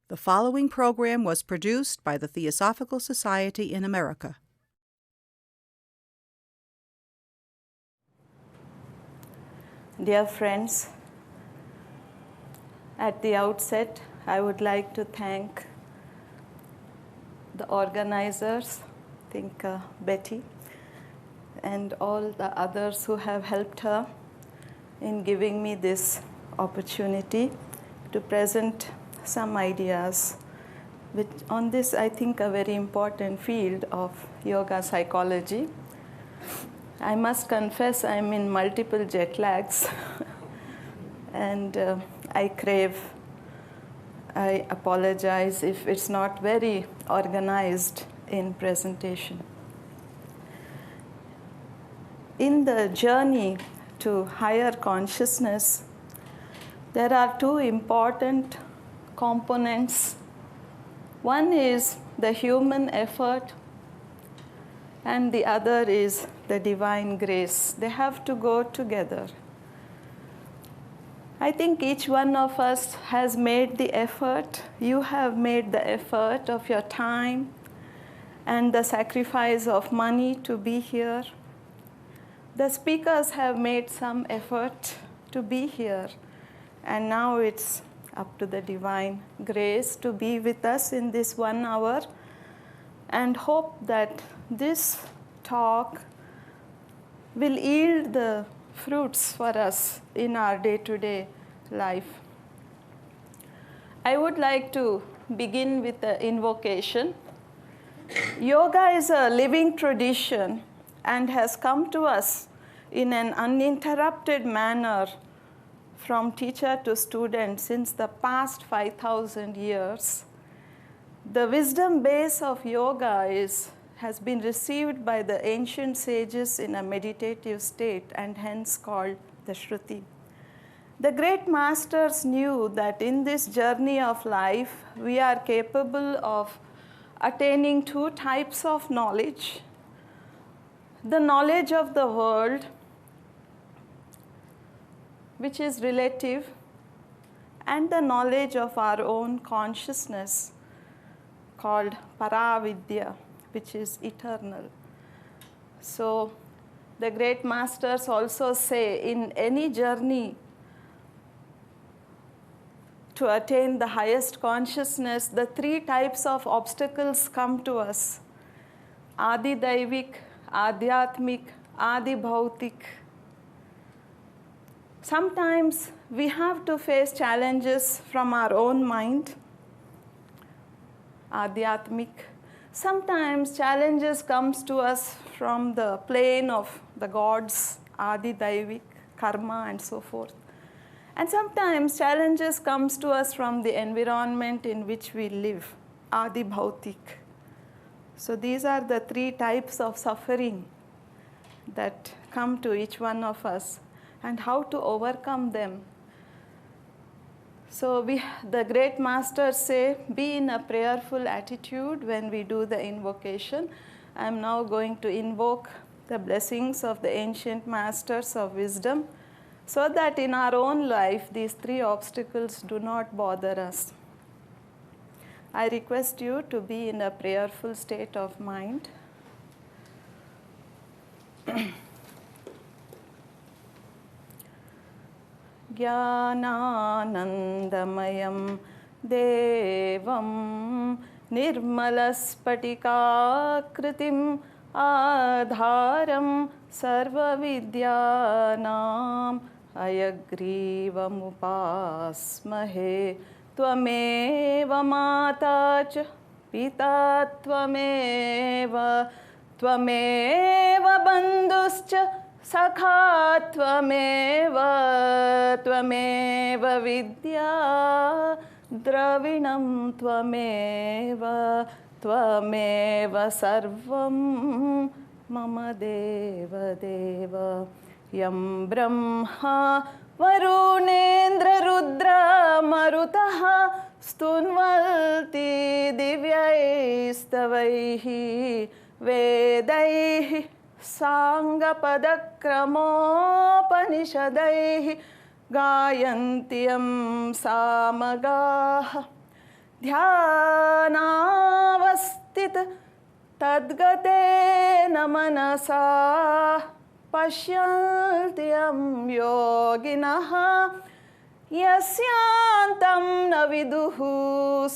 The following program was produced by the Theosophical Society in America. Dear friends, at the outset, I would like to thank the organizers, I think Betty, and all the others who have helped her in giving me this opportunity to present some ideas which on this, I think, a very important field of yoga psychology. I must confess I'm in multiple jet lags and I apologize if it's not very organized in presentation. In the journey to higher consciousness, there are two important components. One is the human effort, and the other is the divine grace. They have to go together. I think each one of us has made the effort. You have made the effort of your time and the sacrifice of money to be here. The speakers have made some effort to be here, and now it's up to the divine grace to be with us in this 1 hour, and hope that this talk will yield the fruits for us in our day-to-day life. I would like to begin with the invocation. Yoga is a living tradition and has come to us in an uninterrupted manner from teacher to student since the past 5,000 years. The wisdom base of yoga has been received by the ancient sages in a meditative state and hence called the Shruti. The great masters knew that in this journey of life, we are capable of attaining two types of knowledge: the knowledge of the world, which is relative, and the knowledge of our own consciousness, called Paravidya, which is eternal. So the great masters also say in any journey to attain the highest consciousness, the three types of obstacles come to us: Adi Daivik, Adhyatmik, Adi Bhautik. Sometimes we have to face challenges from our own mind, Adhyatmik. Sometimes challenges comes to us from the plane of the gods, Adi Daivik, karma, and so forth. And sometimes challenges comes to us from the environment in which we live, Adi Bhautik. So these are the three types of suffering that come to each one of us, and how to overcome them. So the great masters say, be in a prayerful attitude when we do the invocation. I am now going to invoke the blessings of the ancient masters of wisdom so that in our own life, these three obstacles do not bother us. I request you to be in a prayerful state of mind. Jnananandamaya devam nirmalaspatikakritim adharam sarvavidyanam ayagrivam tvameva mata cha pita tvameva bandhuscha Sakha tvameva vidya dravinam tvameva sarvam mama deva deva yam brahma varunendra rudra marutaha stunvalti divyaistavaihi vedaihi Sangapadakramopaniषदैः गायन्त्यं सामगाः ध्यानावस्थित तद्गतेन मनसा पश्यन्त्यं योगिनः यस्यान्तं न विदुः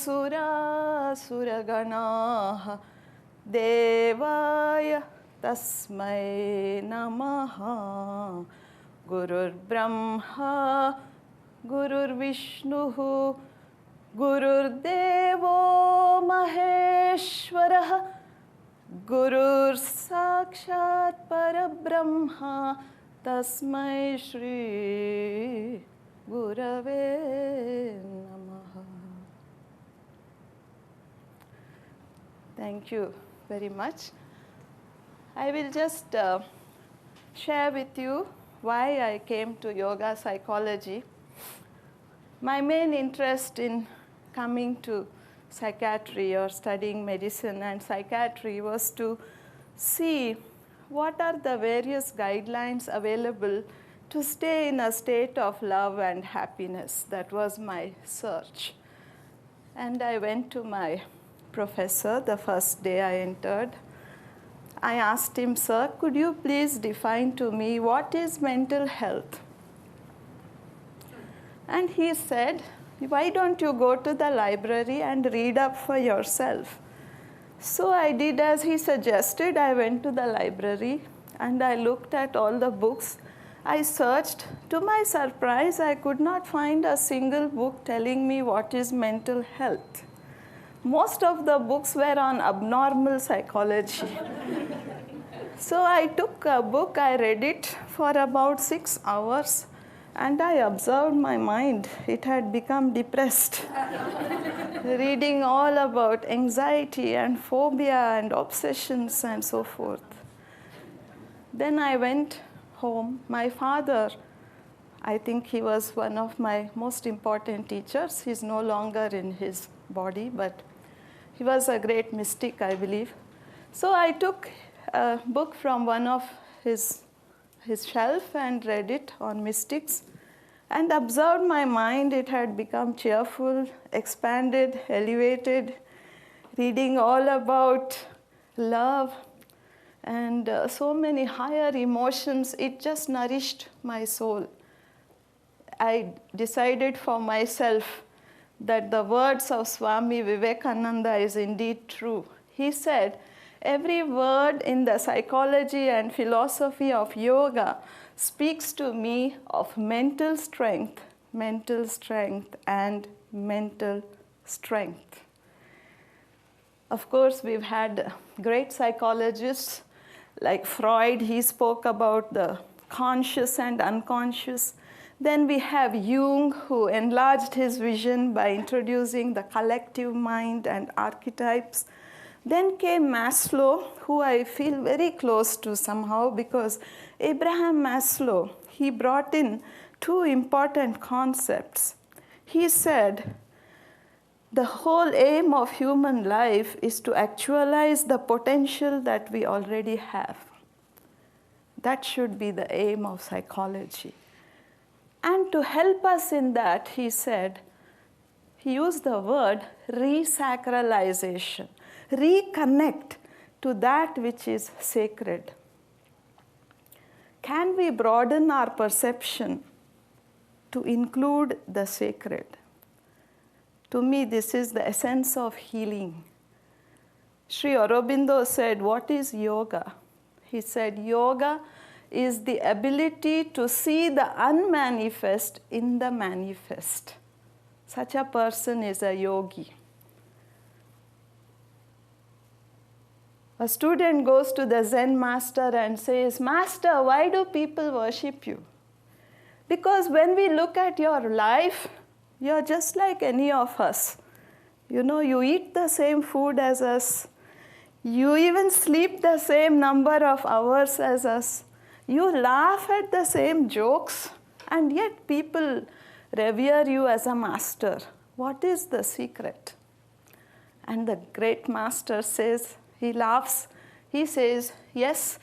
सुरासुरगणाः देवाय तस्मै नमः। गुरुर्ब्रह्मा गुरुर्विष्णुः गुरुर्देवो महेश्वरः गुरुर्साक्षात् परब्रह्मा तस्मै श्री गुरवे नमः. Thank you very much. I will just share with you why I came to yoga psychology. My main interest in coming to psychiatry or studying medicine and psychiatry was to see what are the various guidelines available to stay in a state of love and happiness. That was my search. And I went to my professor the first day I entered. I asked him, "Sir, could you please define to me what is mental health?" And he said, "Why don't you go to the library and read up for yourself?" So I did as he suggested. I went to the library and I looked at all the books. I searched. To my surprise, I could not find a single book telling me what is mental health. Most of the books were on abnormal psychology. So I took a book, I read it for about 6 hours, and I observed my mind. It had become depressed. Reading all about anxiety and phobia and obsessions and so forth. Then I went home. My father, I think he was one of my most important teachers. He's no longer in his body, but he was a great mystic, I believe. So I took a book from one of his shelf and read it on mystics and observed my mind. It had become cheerful, expanded, elevated, reading all about love and so many higher emotions. It just nourished my soul. I decided for myself that the words of Swami Vivekananda is indeed true. He said, "Every word in the psychology and philosophy of yoga speaks to me of mental strength, and mental strength." Of course, we've had great psychologists like Freud. He spoke about the conscious and unconscious. Then we have Jung, who enlarged his vision by introducing the collective mind and archetypes. Then came Maslow, who I feel very close to somehow, because Abraham Maslow, he brought in 2 important concepts. He said, the whole aim of human life is to actualize the potential that we already have. That should be the aim of psychology. And to help us in that, he said, he used the word resacralization, reconnect to that which is sacred. Can we broaden our perception to include the sacred? To me, this is the essence of healing. Sri Aurobindo said, "What is yoga?" He said, "Yoga is the ability to see the unmanifest in the manifest." Such a person is a yogi. A student goes to the Zen master and says, "Master, why do people worship you?" Because when we look at your life, you're just like any of us. You know, you eat the same food as us. You even sleep the same number of hours as us. You laugh at the same jokes, and yet people revere you as a master. What is the secret? And the great master says, he laughs, he says, "Yes,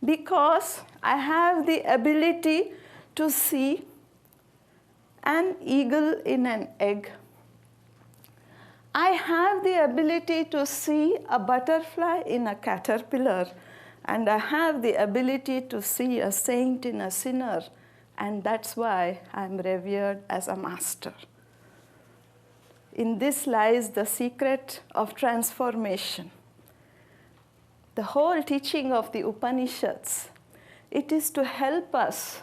because I have the ability to see an eagle in an egg. I have the ability to see a butterfly in a caterpillar, and I have the ability to see a saint in a sinner, and that's why I'm revered as a master. In this lies the secret of transformation. The whole teaching of the Upanishads, it is to help us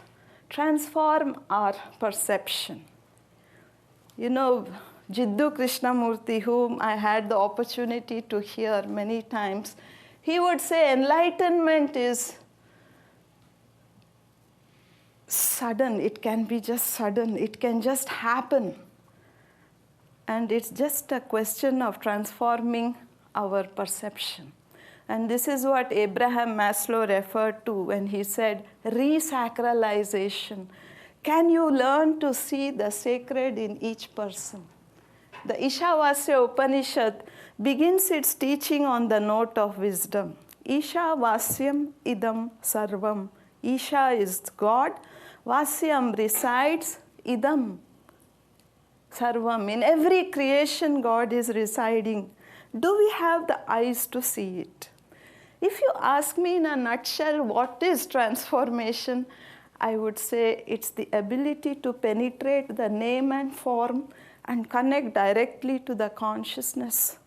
transform our perception. You know, Uma Krishnamurthy, whom I had the opportunity to hear many times, he would say enlightenment is sudden. It can be just sudden. It can just happen. And it's just a question of transforming our perception. And this is what Abraham Maslow referred to when he said resacralization. Can you learn to see the sacred in each person? The Ishavasya Upanishad begins its teaching on the note of wisdom. Ishavasyam idam sarvam. Isha is God. Vasyam resides. Idam sarvam. In every creation, God is residing. Do we have the eyes to see it? If you ask me in a nutshell what is transformation, I would say it's the ability to penetrate the name and form and connect directly to the consciousness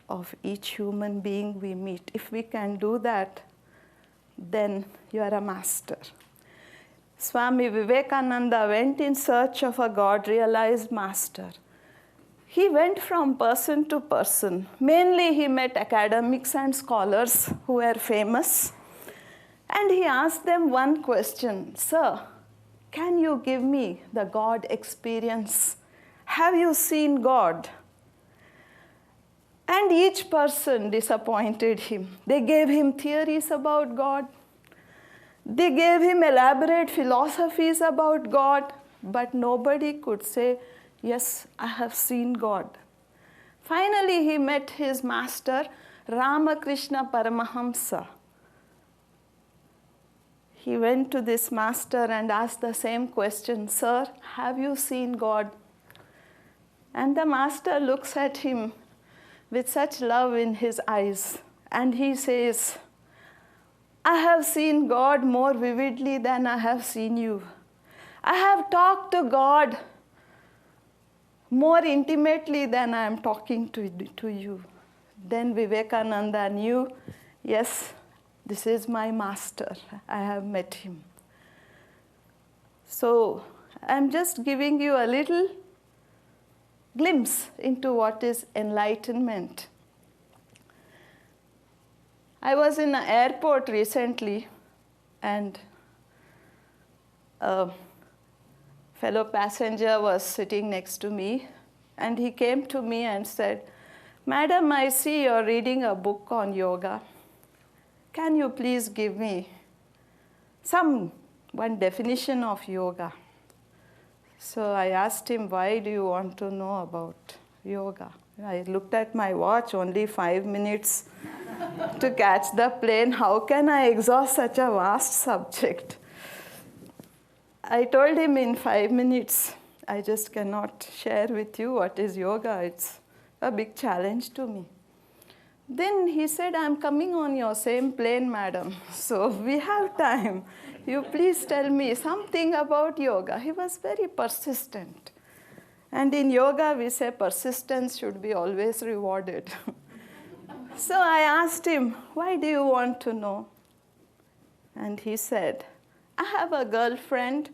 of each human being we meet. If we can do that, then you are a master. Swami Vivekananda went in search of a God-realized master. He went from person to person. Mainly he met academics and scholars who were famous. And he asked them one question, "Sir, can you give me the God experience? Have you seen God?" And each person disappointed him. They gave him theories about God. They gave him elaborate philosophies about God, but nobody could say, "Yes, I have seen God." Finally, he met his master, Ramakrishna Paramahamsa. He went to this master and asked the same question, "Sir, have you seen God?" And the master looks at him with such love in his eyes, and he says, "I have seen God more vividly than I have seen you. I have talked to God more intimately than I am talking to you." Then Vivekananda knew, yes, this is my master. I have met him. So I'm just giving you a little glimpse into what is enlightenment. I was in an airport recently, and a fellow passenger was sitting next to me, and he came to me and said, "Madam, I see you're reading a book on yoga. Can you please give me one definition of yoga?" So I asked him, "Why do you want to know about yoga?" I looked at my watch, only 5 minutes to catch the plane. How can I exhaust such a vast subject? I told him in 5 minutes, I just cannot share with you what is yoga. It's a big challenge to me. Then he said, "I'm coming on your same plane, madam, so we have time. You please tell me something about yoga." He was very persistent. And in yoga, we say persistence should be always rewarded. So I asked him, "Why do you want to know?" And he said, "I have a girlfriend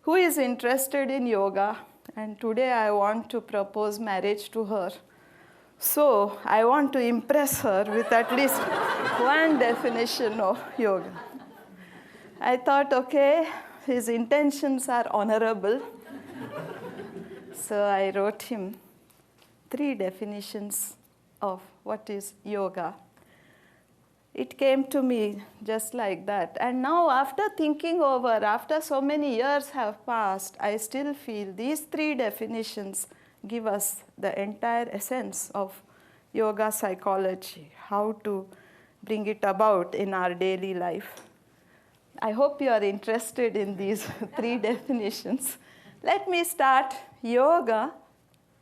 who is interested in yoga, and today I want to propose marriage to her. So I want to impress her with at least one definition of yoga." I thought, okay, his intentions are honorable. So I wrote him 3 definitions of what is yoga. It came to me just like that. And now after thinking over, after so many years have passed, I still feel these 3 definitions give us the entire essence of yoga psychology, how to bring it about in our daily life. I hope you are interested in these 3 definitions. Let me start. Yoga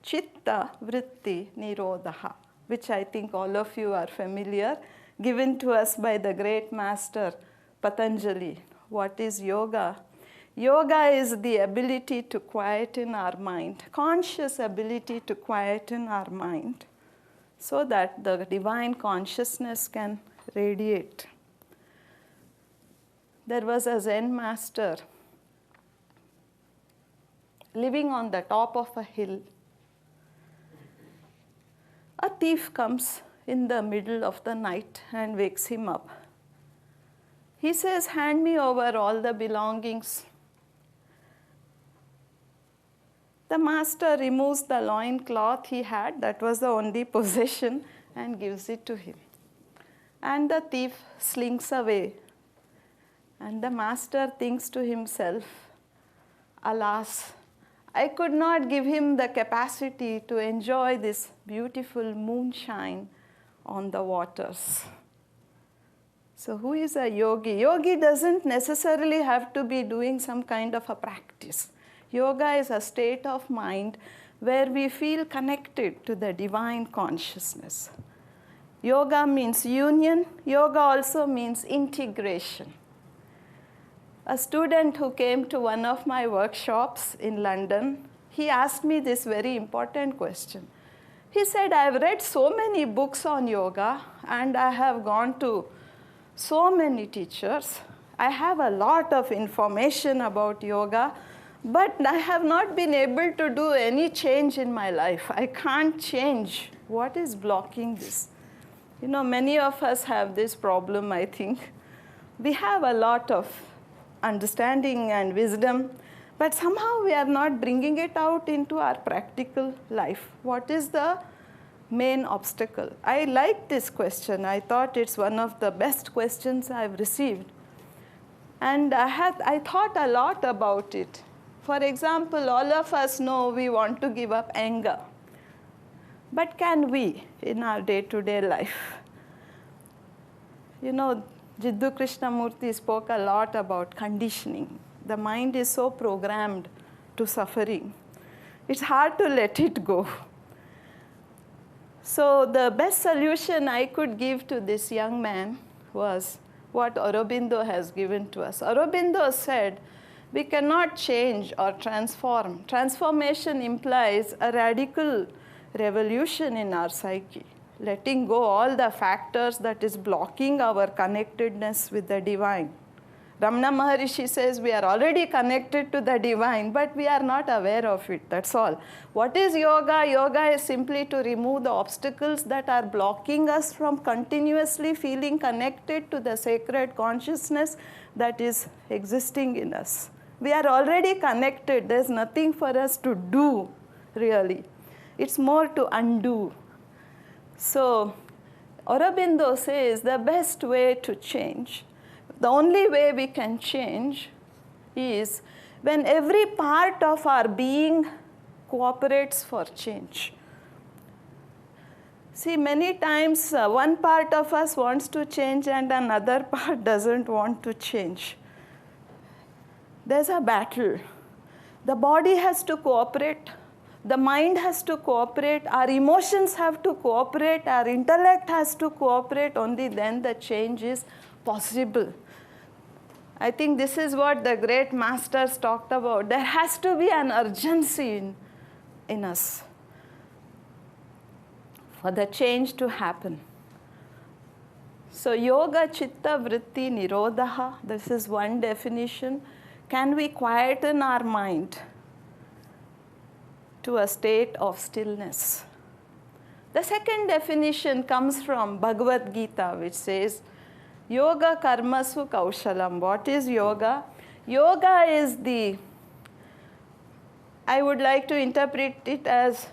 Chitta Vritti Nirodha, which I think all of you are familiar, given to us by the great master Patanjali. What is yoga? Yoga is the ability to quieten our mind, conscious ability to quieten our mind, so that the divine consciousness can radiate. There was a Zen master living on the top of a hill. A thief comes in the middle of the night and wakes him up. He says, "Hand me over all the belongings." The master removes the loincloth he had, that was the only possession, and gives it to him. And the thief slinks away. And the master thinks to himself, "Alas, I could not give him the capacity to enjoy this beautiful moonshine on the waters." So who is a yogi? Yogi doesn't necessarily have to be doing some kind of a practice. Yoga is a state of mind where we feel connected to the divine consciousness. Yoga means union. Yoga also means integration. A student who came to one of my workshops in London, he asked me this very important question. He said, "I've read so many books on yoga and I have gone to so many teachers. I have a lot of information about yoga, but I have not been able to do any change in my life. I can't change. What is blocking this?" You know, many of us have this problem, I think. We have a lot of understanding and wisdom, but somehow we are not bringing it out into our practical life. What is the main obstacle? I like this question. I thought it's one of the best questions I've received. And I thought a lot about it. For example, all of us know we want to give up anger. But can we in our day-to-day life? You know, Uma Krishnamurthy spoke a lot about conditioning. The mind is so programmed to suffering. It's hard to let it go. So the best solution I could give to this young man was what Aurobindo has given to us. Aurobindo said, we cannot change or transform. Transformation implies a radical revolution in our psyche, letting go all the factors that is blocking our connectedness with the divine. Ramana Maharishi says we are already connected to the divine, but we are not aware of it, that's all. What is yoga? Yoga is simply to remove the obstacles that are blocking us from continuously feeling connected to the sacred consciousness that is existing in us. We are already connected. There's nothing for us to do, really. It's more to undo. So Aurobindo says the best way to change, the only way we can change is when every part of our being cooperates for change. See, many times one part of us wants to change and another part doesn't want to change. There's a battle. The body has to cooperate. The mind has to cooperate. Our emotions have to cooperate. Our intellect has to cooperate. Only then the change is possible. I think this is what the great masters talked about. There has to be an urgency in us for the change to happen. So yoga chitta vritti nirodha, this is one definition. Can we quieten our mind to a state of stillness? The second definition comes from Bhagavad Gita, which says, Yoga karmasu kaushalam. What is yoga? Yoga is I would like to interpret it as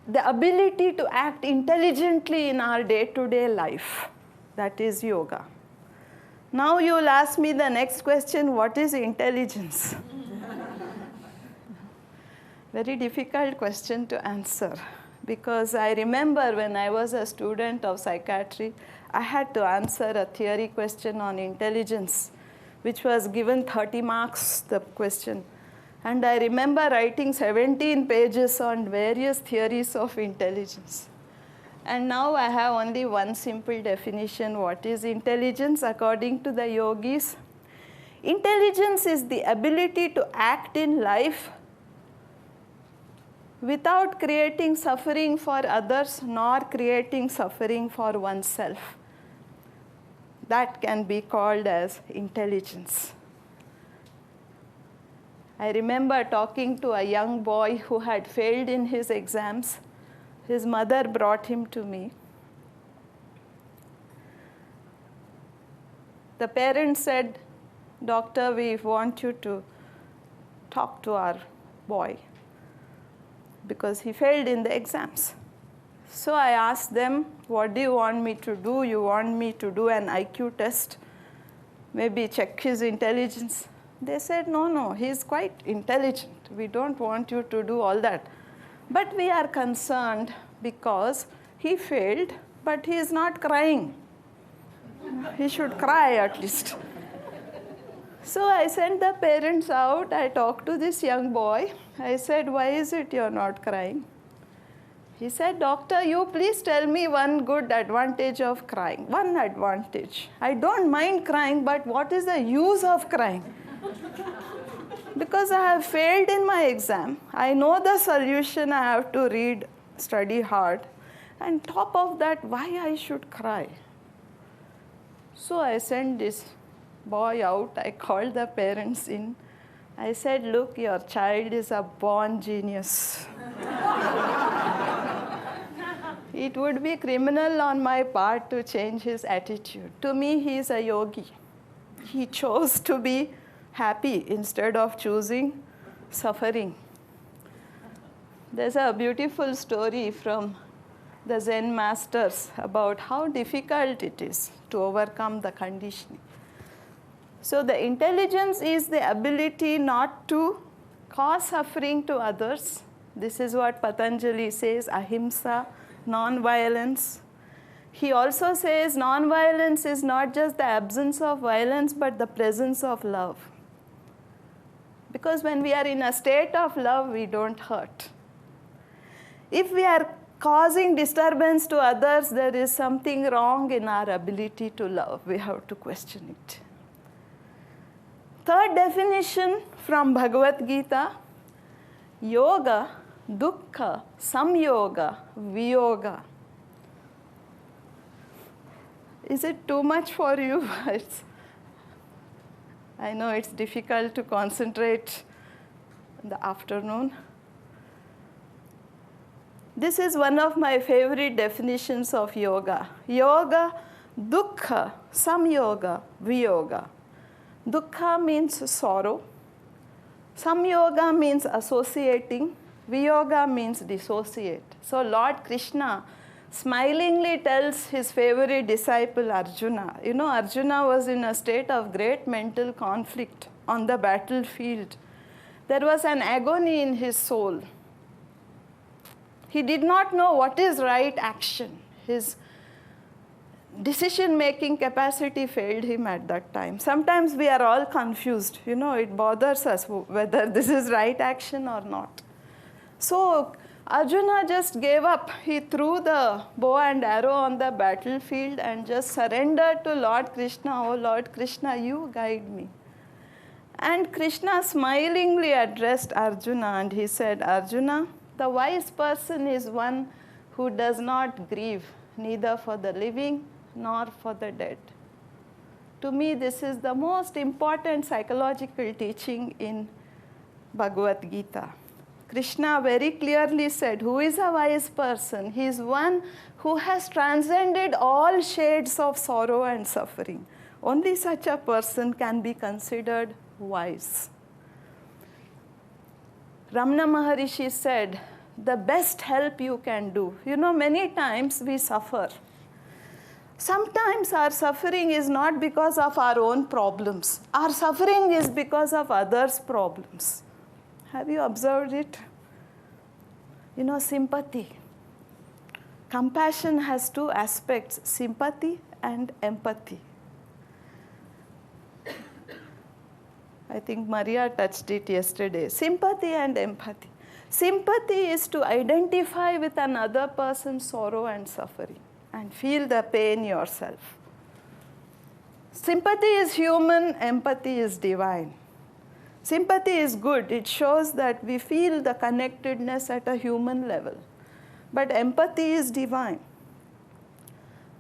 the ability to act intelligently in our day-to-day life. That is yoga. Now you will ask me the next question, what is intelligence? Very difficult question to answer, because I remember when I was a student of psychiatry, I had to answer a theory question on intelligence, which was given 30 marks, the question. And I remember writing 17 pages on various theories of intelligence. And now I have only one simple definition. What is intelligence according to the yogis? Intelligence is the ability to act in life without creating suffering for others nor creating suffering for oneself. That can be called as intelligence. I remember talking to a young boy who had failed in his exams. His mother brought him to me. The parents said, "Doctor, we want you to talk to our boy because he failed in the exams." So I asked them, "What do you want me to do? You want me to do an IQ test? Maybe check his intelligence?" They said, no, he's quite intelligent. We don't want you to do all that. But we are concerned because he failed, but he is not crying. He should cry at least. So I sent the parents out. I talked to this young boy. I said, "Why is it you're not crying?" He said, "Doctor, you please tell me one good advantage of crying." One advantage. I don't mind crying, but what is the use of crying? Because I have failed in my exam. I know the solution. I have to read, study hard. And top of that, why I should cry? So I sent this boy out. I called the parents in. I said, "Look, your child is a born genius. It would be criminal on my part to change his attitude. To me, he is a yogi. He chose to be happy instead of choosing suffering." There's a beautiful story from the Zen masters about how difficult it is to overcome the conditioning. So the intelligence is the ability not to cause suffering to others. This is what Patanjali says, ahimsa, non-violence. He also says non-violence is not just the absence of violence, but the presence of love. Because when we are in a state of love, we don't hurt. If we are causing disturbance to others, there is something wrong in our ability to love. We have to question it. Third definition from Bhagavad Gita, yoga, dukkha, samyoga, viyoga. Is it too much for you? I know it's difficult to concentrate in the afternoon. This is one of my favorite definitions of yoga. Yoga, dukkha, samyoga, viyoga. Dukkha means sorrow. Samyoga means associating. Viyoga means dissociate. So Lord Krishna smilingly tells his favorite disciple Arjuna. You know, Arjuna was in a state of great mental conflict on the battlefield. There was an agony in his soul. He did not know what is right action. His decision-making capacity failed him at that time. Sometimes we are all confused. You know, it bothers us whether this is right action or not. So Arjuna just gave up. He threw the bow and arrow on the battlefield and just surrendered to Lord Krishna. "Oh Lord Krishna, you guide me." And Krishna smilingly addressed Arjuna and he said, "Arjuna, the wise person is one who does not grieve, neither for the living nor for the dead." To me, this is the most important psychological teaching in Bhagavad Gita. Krishna very clearly said, who is a wise person? He is one who has transcended all shades of sorrow and suffering. Only such a person can be considered wise. Ramana Maharishi said, the best help you can do. You know, many times we suffer. Sometimes our suffering is not because of our own problems. Our suffering is because of others' problems. Have you observed it? You know, sympathy. Compassion has two aspects, sympathy and empathy. I think Maria touched it yesterday. Sympathy and empathy. Sympathy is to identify with another person's sorrow and suffering and feel the pain yourself. Sympathy is human, empathy is divine. Sympathy is good. It shows that we feel the connectedness at a human level. But empathy is divine.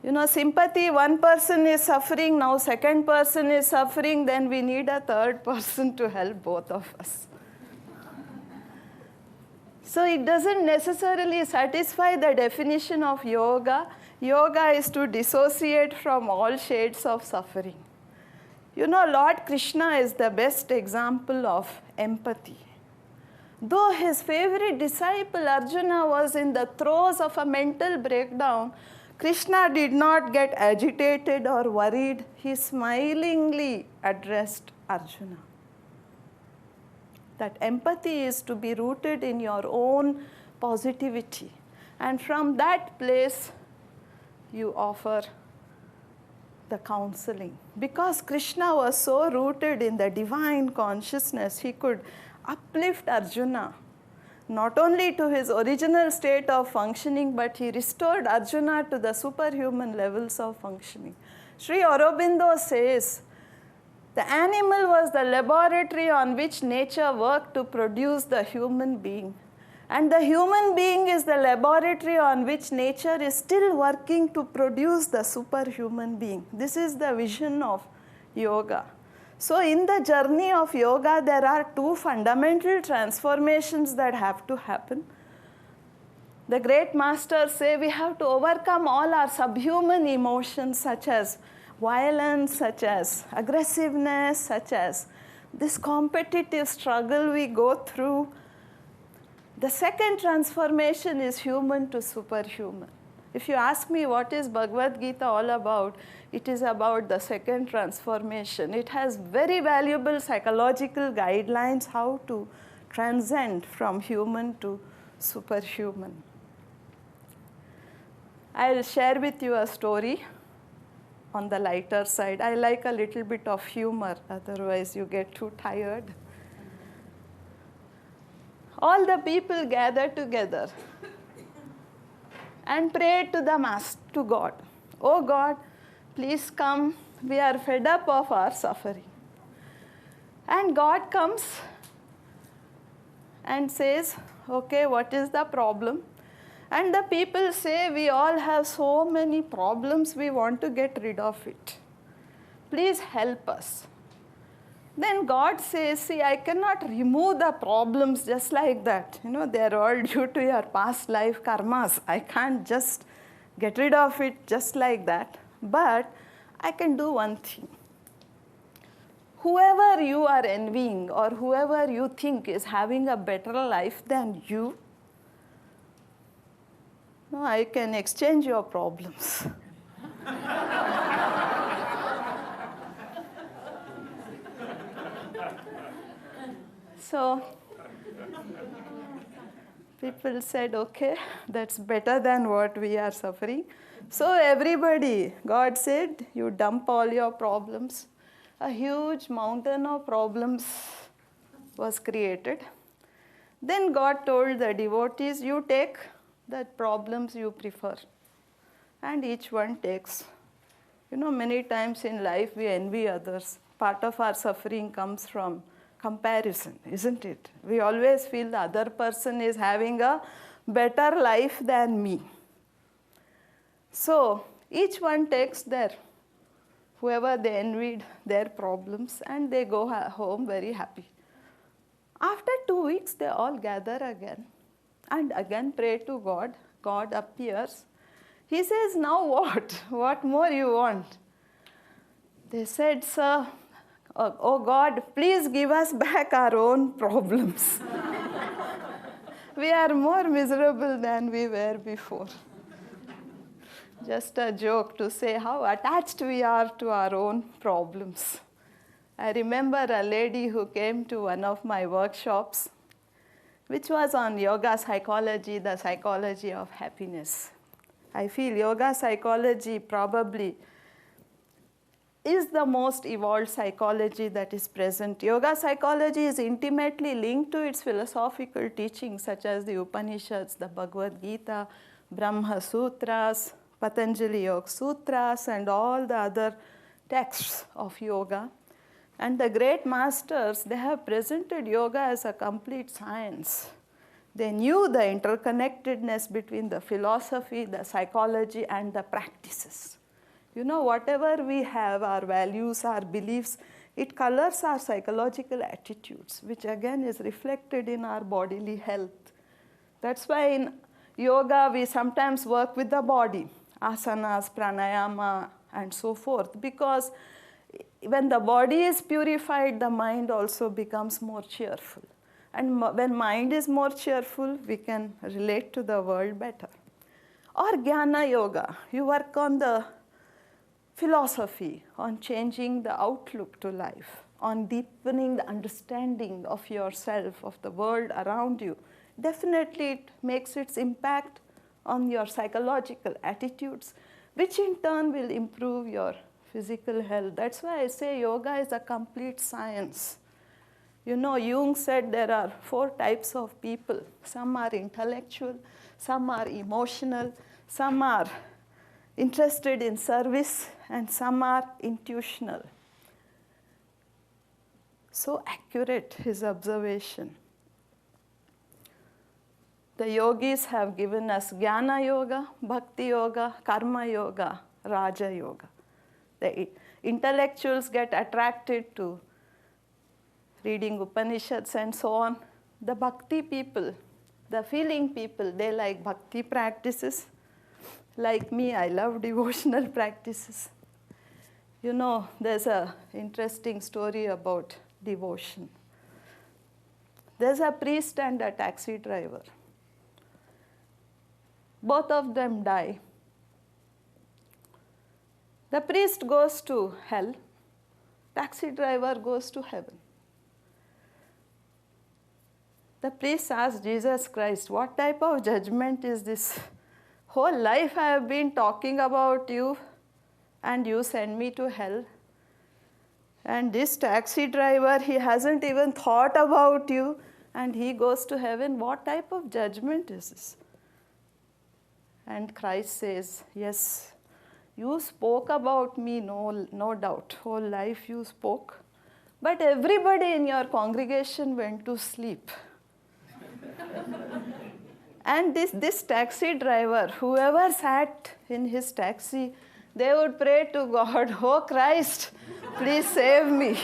You know, sympathy, one person is suffering, now second person is suffering, then we need a third person to help both of us. So it doesn't necessarily satisfy the definition of yoga. Yoga is to dissociate from all shades of suffering. You know, Lord Krishna is the best example of empathy. Though his favorite disciple Arjuna was in the throes of a mental breakdown, Krishna did not get agitated or worried. He smilingly addressed Arjuna. That empathy is to be rooted in your own positivity. And from that place, you offer the counseling. Because Krishna was so rooted in the divine consciousness, he could uplift Arjuna, not only to his original state of functioning, but he restored Arjuna to the superhuman levels of functioning. Sri Aurobindo says, the animal was the laboratory on which nature worked to produce the human being. And the human being is the laboratory on which nature is still working to produce the superhuman being. This is the vision of yoga. So in the journey of yoga, there are two fundamental transformations that have to happen. The great masters say we have to overcome all our subhuman emotions such as violence, such as aggressiveness, such as this competitive struggle we go through. The second transformation is human to superhuman. If you ask me what is Bhagavad Gita all about, it is about the second transformation. It has very valuable psychological guidelines how to transcend from human to superhuman. I'll share with you a story on the lighter side. I like a little bit of humor, otherwise you get too tired. All the people gathered together and prayed to the Master, to God. Oh God, please come, we are fed up of our suffering. And God comes and says, okay, what is the problem? And the people say, we all have so many problems, we want to get rid of it. Please help us. Then God says, see, I cannot remove the problems just like that. You know, they're all due to your past life karmas. I can't just get rid of it just like that. But I can do one thing. Whoever you are envying or whoever you think is having a better life than you, no, I can exchange your problems. So people said, okay, that's better than what we are suffering. So everybody, God said, you dump all your problems. A huge mountain of problems was created. Then God told the devotees, you take the problems you prefer. And each one takes. You know, many times in life we envy others. Part of our suffering comes from comparison, isn't it? We always feel the other person is having a better life than me. So each one takes whoever they envied, their problems, and they go home very happy. After 2 weeks, they all gather again and again pray to God. God appears. He says, now what? What more you want? They said, sir, oh God, please give us back our own problems. We are more miserable than we were before. Just a joke to say how attached we are to our own problems. I remember a lady who came to one of my workshops, which was on yoga psychology, the psychology of happiness. I feel yoga psychology probably is the most evolved psychology that is present. Yoga psychology is intimately linked to its philosophical teachings, such as the Upanishads, the Bhagavad Gita, Brahma Sutras, Patanjali Yoga Sutras, and all the other texts of yoga. And the great masters, they have presented yoga as a complete science. They knew the interconnectedness between the philosophy, the psychology, and the practices. You know, whatever we have, our values, our beliefs, it colors our psychological attitudes, which again is reflected in our bodily health. That's why in yoga we sometimes work with the body, asanas, pranayama, and so forth, because when the body is purified, the mind also becomes more cheerful. And when mind is more cheerful, we can relate to the world better. Or Jnana Yoga, you work on the philosophy, on changing the outlook to life, on deepening the understanding of yourself, of the world around you. Definitely it makes its impact on your psychological attitudes, which in turn will improve your physical health. That's why I say yoga is a complete science. You know, Jung said there are 4 types of people. Some are intellectual, some are emotional, some are interested in service, and some are intuitional. So accurate, his observation. The yogis have given us Jnana Yoga, Bhakti Yoga, Karma Yoga, Raja Yoga. The intellectuals get attracted to reading Upanishads and so on. The Bhakti people, the feeling people, they like Bhakti practices. Like me, I love devotional practices. You know, there's an interesting story about devotion. There's a priest and a taxi driver. Both of them die. The priest goes to hell, taxi driver goes to heaven. The priest asks Jesus Christ, what type of judgment is this? Whole life I have been talking about you, and you send me to hell. And this taxi driver, he hasn't even thought about you, and he goes to heaven. What type of judgment is this? And Christ says, yes, you spoke about me, no doubt. Whole life you spoke. But everybody in your congregation went to sleep. And this taxi driver, whoever sat in his taxi, they would pray to God, oh Christ, please save me.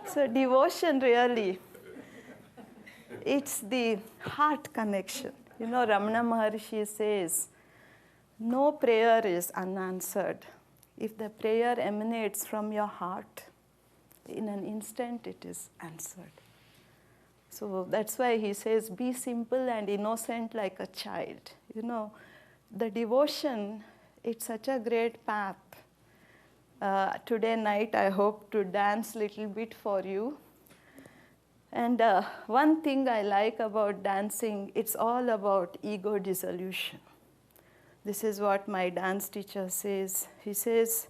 So devotion really, it's the heart connection. You know, Ramana Maharshi says, no prayer is unanswered. If the prayer emanates from your heart, in an instant it is answered. So that's why he says, be simple and innocent like a child. You know, the devotion, it's such a great path. Today night I hope to dance a little bit for you. And one thing I like about dancing, it's all about ego dissolution. This is what my dance teacher says. He says,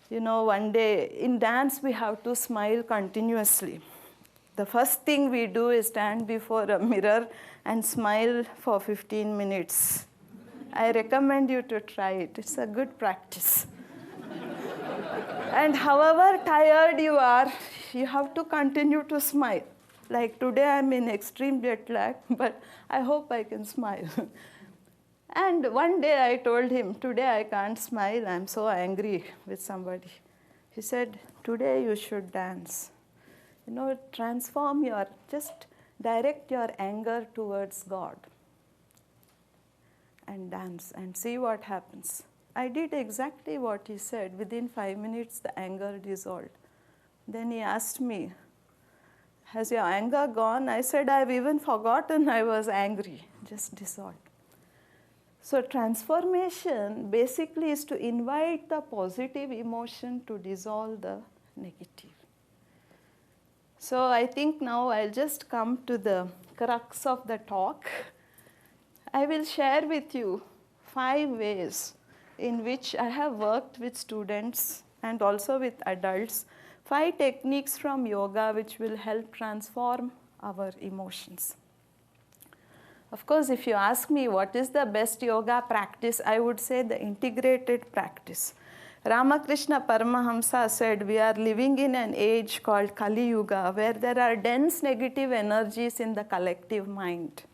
you know, one day in dance we have to smile continuously. The first thing we do is stand before a mirror and smile for 15 minutes. I recommend you to try it. It's a good practice. And however tired you are, you have to continue to smile. Like today I'm in extreme jet lag, but I hope I can smile. And one day I told him, today I can't smile, I'm so angry with somebody. He said, today you should dance. You know, just direct your anger towards God. And dance and see what happens. I did exactly what he said. Within 5 minutes, the anger dissolved. Then he asked me, has your anger gone? I said, I've even forgotten I was angry. Just dissolved. So transformation basically is to invite the positive emotion to dissolve the negative. So I think now I'll just come to the crux of the talk. I will share with you 5 ways in which I have worked with students and also with adults, 5 techniques from yoga which will help transform our emotions. Of course, if you ask me what is the best yoga practice, I would say the integrated practice. Ramakrishna Paramahamsa said we are living in an age called Kali Yuga where there are dense negative energies in the collective mind.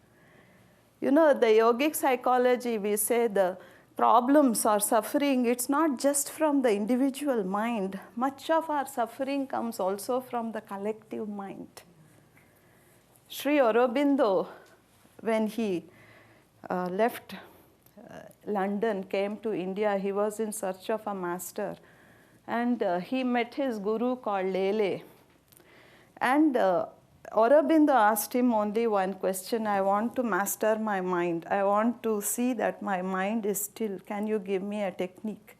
You know, the yogic psychology, we say the problems or suffering, it's not just from the individual mind. Much of our suffering comes also from the collective mind. Sri Aurobindo, when he left London, came to India, he was in search of a master. And he met his guru called Lele. And Aurobindo asked him only one question, I want to master my mind. I want to see that my mind is still. Can you give me a technique?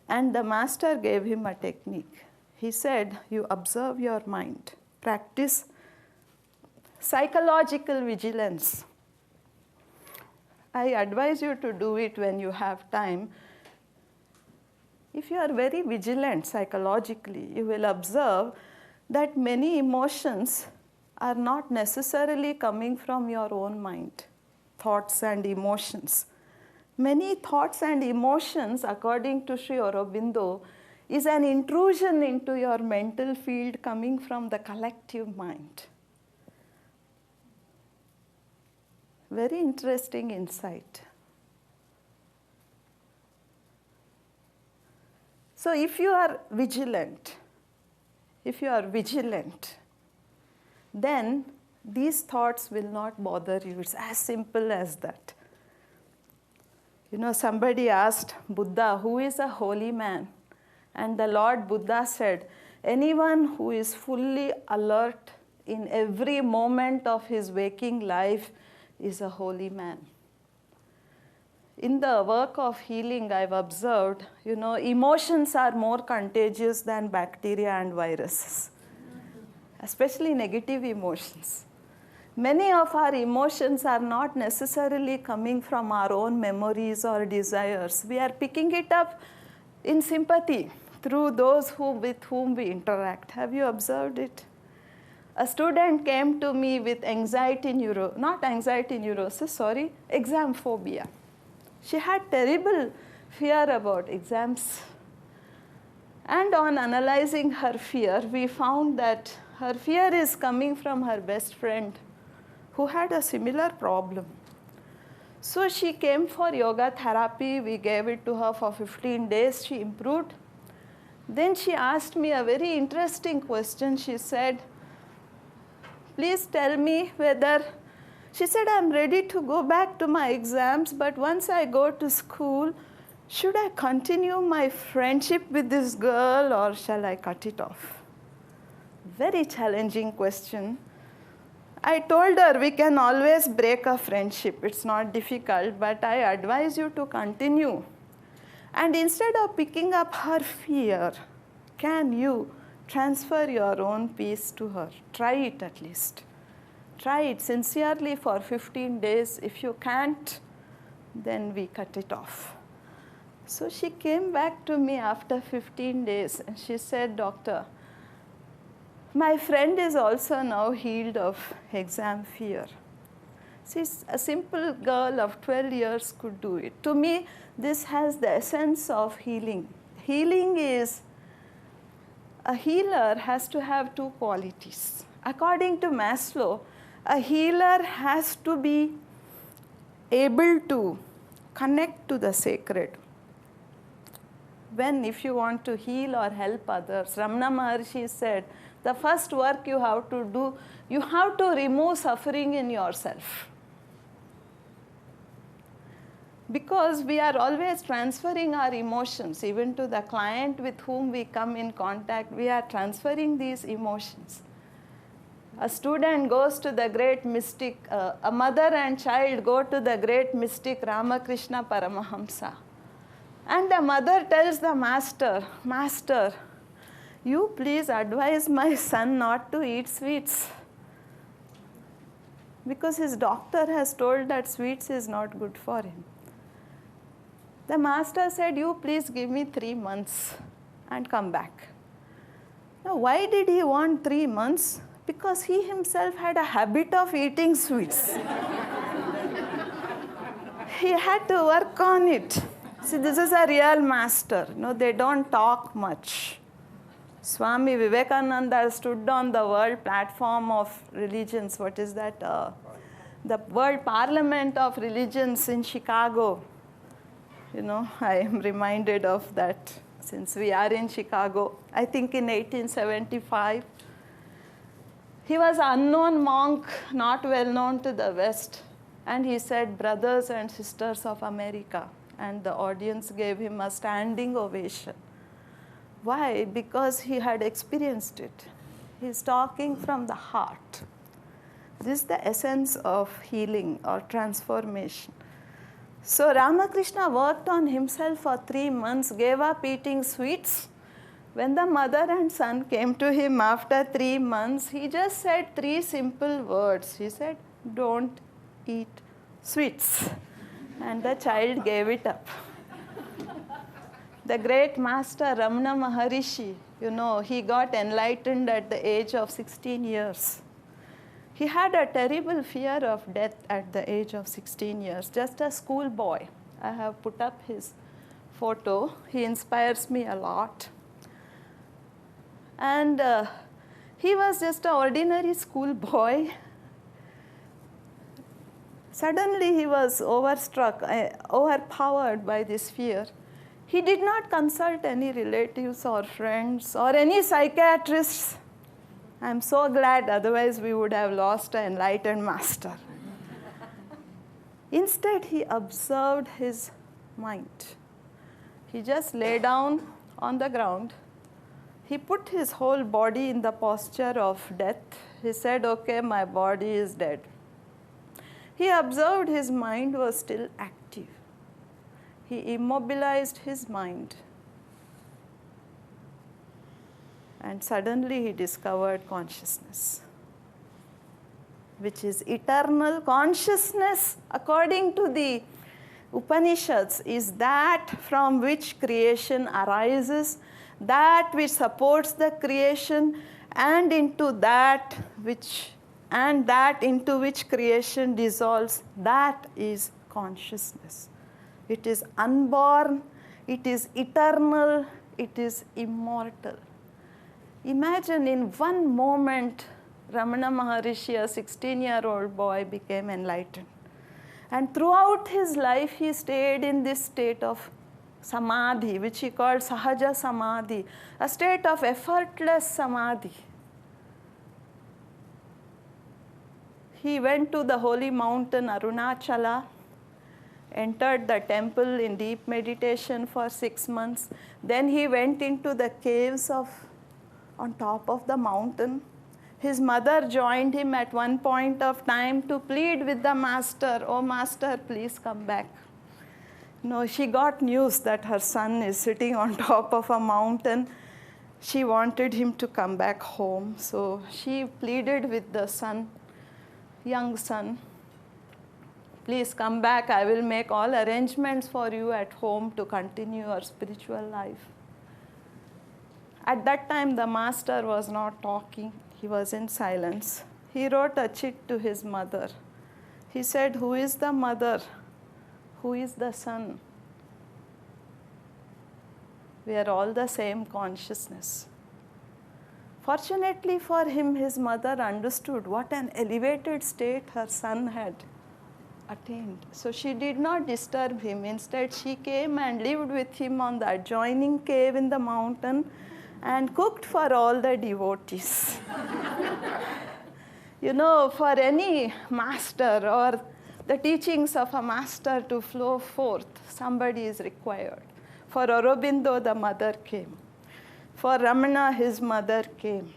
And the master gave him a technique. He said, you observe your mind. Practice psychological vigilance. I advise you to do it when you have time. If you are very vigilant psychologically, you will observe that many emotions are not necessarily coming from your own mind, thoughts and emotions. Many thoughts and emotions, according to Sri Aurobindo, is an intrusion into your mental field coming from the collective mind. Very interesting insight. So if you are vigilant, then these thoughts will not bother you. It's as simple as that. You know, somebody asked Buddha, who is a holy man? And the Lord Buddha said, anyone who is fully alert in every moment of his waking life is a holy man. In the work of healing, I've observed, you know, emotions are more contagious than bacteria and viruses, especially negative emotions. Many of our emotions are not necessarily coming from our own memories or desires. We are picking it up in sympathy through those with whom we interact. Have you observed it? A student came to me with exam phobia. She had terrible fear about exams. And on analyzing her fear, we found that her fear is coming from her best friend who had a similar problem. So she came for yoga therapy. We gave it to her for 15 days. She improved. Then she asked me a very interesting question. She said, please tell me whether, she said, I'm ready to go back to my exams, but once I go to school, should I continue my friendship with this girl or shall I cut it off? Very challenging question. I told her we can always break a friendship. It's not difficult, but I advise you to continue. And instead of picking up her fear, can you transfer your own peace to her? Try it at least. Try it sincerely for 15 days. If you can't, then we cut it off. So she came back to me after 15 days and she said, Doctor, my friend is also now healed of exam fear. She's a simple girl of 12 years could do it. To me, this has the essence of healing. Healing is, a healer has to have 2 qualities. According to Maslow, a healer has to be able to connect to the sacred. If you want to heal or help others, Ramana Maharshi said, the first work you have to do, you have to remove suffering in yourself. Because we are always transferring our emotions, even to the client with whom we come in contact, we are transferring these emotions. A student goes to the great mystic, a mother and child go to the great mystic Ramakrishna Paramahamsa. And the mother tells the master, Master, you please advise my son not to eat sweets. Because his doctor has told that sweets is not good for him. The master said, you please give me 3 months and come back. Now, why did he want 3 months? Because he himself had a habit of eating sweets. He had to work on it. See, this is a real master. No, they don't talk much. Swami Vivekananda stood on the world platform of religions. What is that? The World Parliament of Religions in Chicago. I am reminded of that since we are in Chicago. I think in 1875. He was an unknown monk, not well known to the West. And he said, brothers and sisters of America. And the audience gave him a standing ovation. Why? Because he had experienced it. He's talking from the heart. This is the essence of healing or transformation. So Ramakrishna worked on himself for 3 months, gave up eating sweets. When the mother and son came to him after 3 months, he just said 3 simple words. He said, don't eat sweets. And the child gave it up. The great master Ramana Maharishi, he got enlightened at the age of 16 years. He had a terrible fear of death at the age of 16 years, just a schoolboy. I have put up his photo. He inspires me a lot. And he was just an ordinary schoolboy. Suddenly he was overpowered by this fear. He did not consult any relatives or friends or any psychiatrists. I'm so glad, otherwise we would have lost an enlightened master. Instead, he observed his mind. He just lay down on the ground. He put his whole body in the posture of death. He said, okay, my body is dead. He observed his mind was still active. He immobilized his mind. And suddenly he discovered consciousness, which is eternal. Consciousness, according to the Upanishads, is that from which creation arises, that which supports the creation, and into that into which creation dissolves. That is consciousness. It is unborn, it is eternal, it is immortal. Imagine in one moment, Ramana Maharishi, a 16-year-old boy, became enlightened. And throughout his life, he stayed in this state of samadhi, which he called sahaja samadhi, a state of effortless samadhi. He went to the holy mountain Arunachala, entered the temple in deep meditation for 6 months. Then he went into the caves on top of the mountain. His mother joined him at one point of time to plead with the master, oh master, please come back. She got news that her son is sitting on top of a mountain. She wanted him to come back home. So she pleaded with the son, young son, please come back. I will make all arrangements for you at home to continue your spiritual life. At that time, the master was not talking. He was in silence. He wrote a chit to his mother. He said, who is the mother? Who is the son? We are all the same consciousness. Fortunately for him, his mother understood what an elevated state her son had attained. So she did not disturb him. Instead, she came and lived with him on the adjoining cave in the mountain and cooked for all the devotees. For any master or the teachings of a master to flow forth, somebody is required. For Aurobindo, the mother came. For Ramana, his mother came.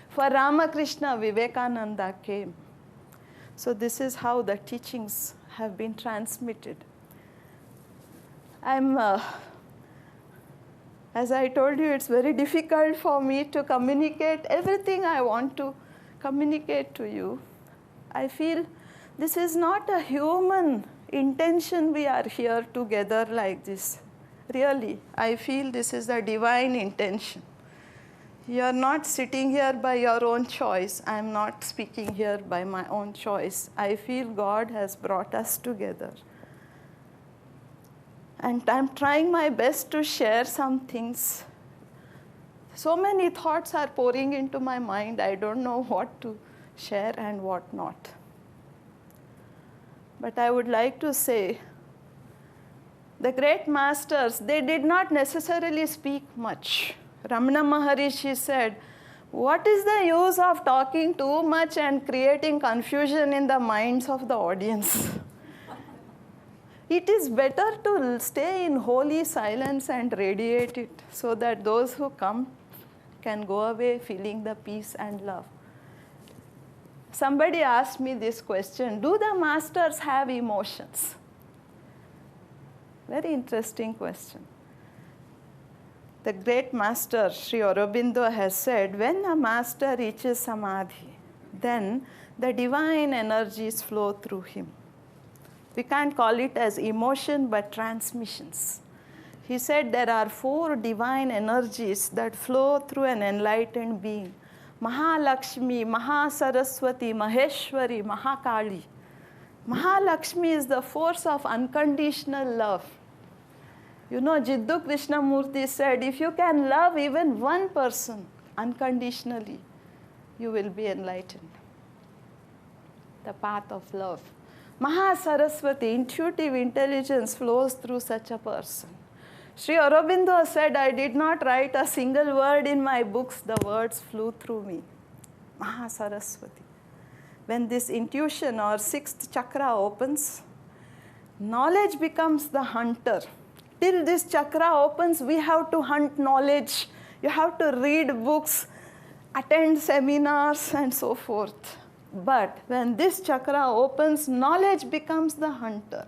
For Ramakrishna, Vivekananda came. So this is how the teachings have been transmitted. I'm As I told you, it's very difficult for me to communicate everything I want to communicate to you. I feel this is not a human intention we are here together like this. Really, I feel this is a divine intention. You are not sitting here by your own choice. I am not speaking here by my own choice. I feel God has brought us together. And I'm trying my best to share some things. So many thoughts are pouring into my mind. I don't know what to share and what not. But I would like to say, the great masters, they did not necessarily speak much. Ramana Maharishi said, what is the use of talking too much and creating confusion in the minds of the audience? It is better to stay in holy silence and radiate it so that those who come can go away feeling the peace and love. Somebody asked me this question, do the masters have emotions? Very interesting question. The great master, Sri Aurobindo, has said, when a master reaches samadhi, then the divine energies flow through him. We can't call it as emotion, but transmissions. He said there are 4 divine energies that flow through an enlightened being. Mahalakshmi, Mahasaraswati, Maheshwari, Mahakali. Mahalakshmi is the force of unconditional love. You know, Jiddu Krishnamurthy said, if you can love even one person unconditionally, you will be enlightened. The path of love. Mahasaraswati, intuitive intelligence flows through such a person. Sri Aurobindo said, I did not write a single word in my books, the words flew through me. Mahasaraswati. When this intuition or 6th chakra opens, knowledge becomes the hunter. Till this chakra opens, we have to hunt knowledge. You have to read books, attend seminars, and so forth. But when this chakra opens, knowledge becomes the hunter.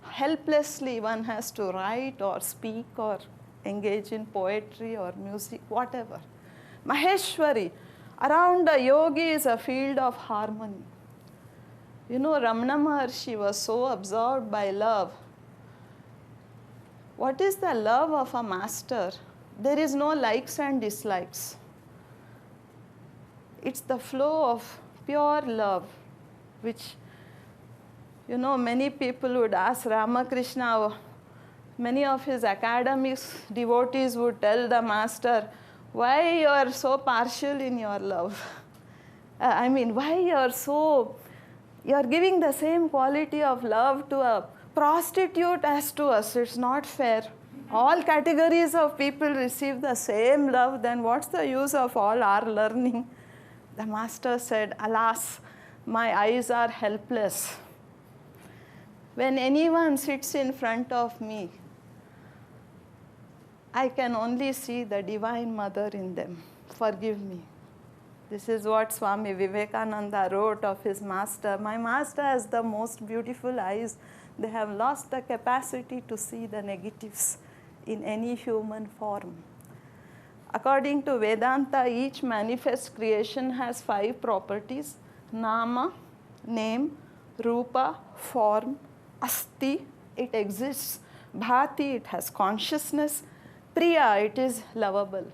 Helplessly, one has to write or speak or engage in poetry or music, whatever. Maheshwari, around a yogi is a field of harmony. You know, Ramana Maharshi was so absorbed by love. What is the love of a master? There is no likes and dislikes. It's the flow of pure love, which, you know, many people would ask Ramakrishna, many of his academics, devotees would tell the master, why you are so partial in your love? Why you are giving the same quality of love to a prostitute as to us. It's not fair. All categories of people receive the same love, then what's the use of all our learning? The master said, alas, my eyes are helpless. When anyone sits in front of me, I can only see the Divine Mother in them. Forgive me. This is what Swami Vivekananda wrote of his master. My master has the most beautiful eyes. They have lost the capacity to see the negatives in any human form. According to Vedanta, each manifest creation has 5 properties: Nama, name; Rupa, form; Asti, it exists; Bhati, it has consciousness; Priya, it is lovable.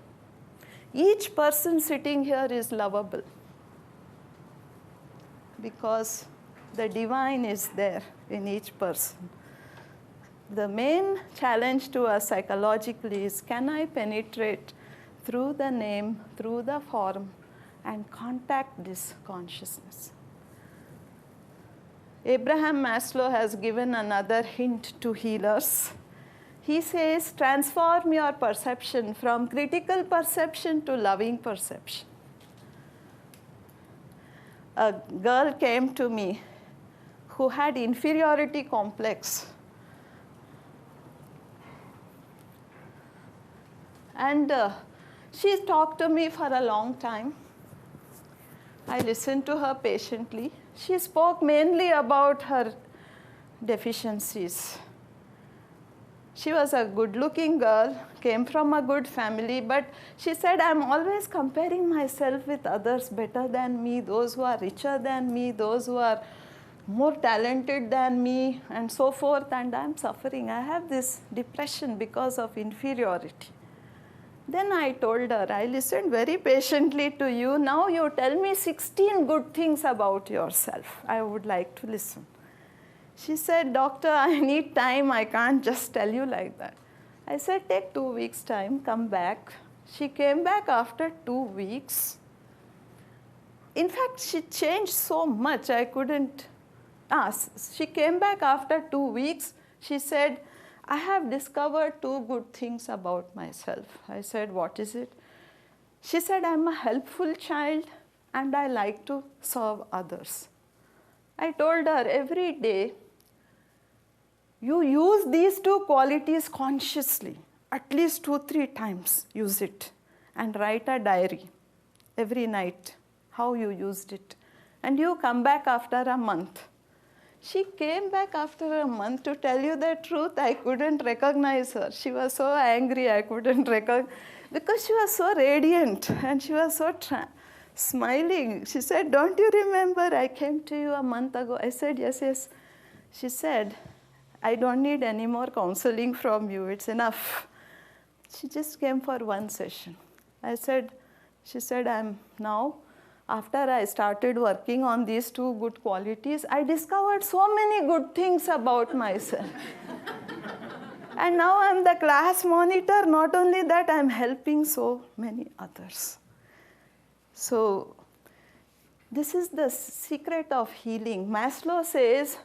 Each person sitting here is lovable because the divine is there in each person. The main challenge to us psychologically is, can I penetrate through the name, through the form, and contact this consciousness? Abraham Maslow has given another hint to healers. He says, transform your perception from critical perception to loving perception. A girl came to me who had inferiority complex. And she talked to me for a long time. I listened to her patiently. She spoke mainly about her deficiencies. She was a good-looking girl, came from a good family, but she said, I'm always comparing myself with others better than me, those who are richer than me, those who are more talented than me, and so forth, and I'm suffering. I have this depression because of inferiority. Then I told her, I listened very patiently to you. Now you tell me 16 good things about yourself. I would like to listen. She said, doctor, I need time. I can't just tell you like that. I said, take 2 weeks time, come back. She came back after 2 weeks. In fact, she changed so much, I couldn't ask. She came back after 2 weeks. She said, I have discovered 2 good things about myself. I said, what is it? She said, I'm a helpful child and I like to serve others. I told her, every day, you use these 2 qualities consciously. At least 2-3 times use it. And write a diary every night, how you used it. And you come back after a month. She came back after a month. To tell you the truth, I couldn't recognize her. She was so angry, I couldn't recognize, because she was so radiant and she was so smiling. She said, don't you remember I came to you a month ago? I said, yes, yes. She said, I don't need any more counseling from you. It's enough. She just came for 1 session. She said, I'm now, after I started working on these 2 good qualities, I discovered so many good things about myself. And now I'm the class monitor. Not only that, I'm helping so many others. So this is the secret of healing. Maslow says,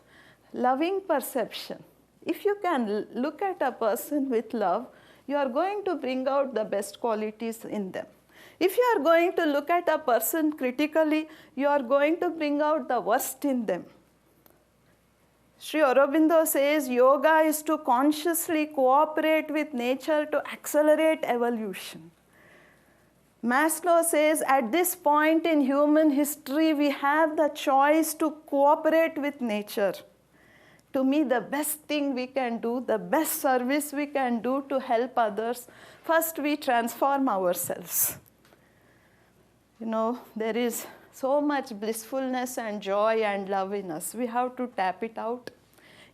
loving perception. If you can look at a person with love, you are going to bring out the best qualities in them. If you are going to look at a person critically, you are going to bring out the worst in them. Sri Aurobindo says, yoga is to consciously cooperate with nature to accelerate evolution. Maslow says, at this point in human history, we have the choice to cooperate with nature. To me, the best thing we can do, the best service we can do to help others, first we transform ourselves. You know, there is so much blissfulness and joy and love in us. We have to tap it out.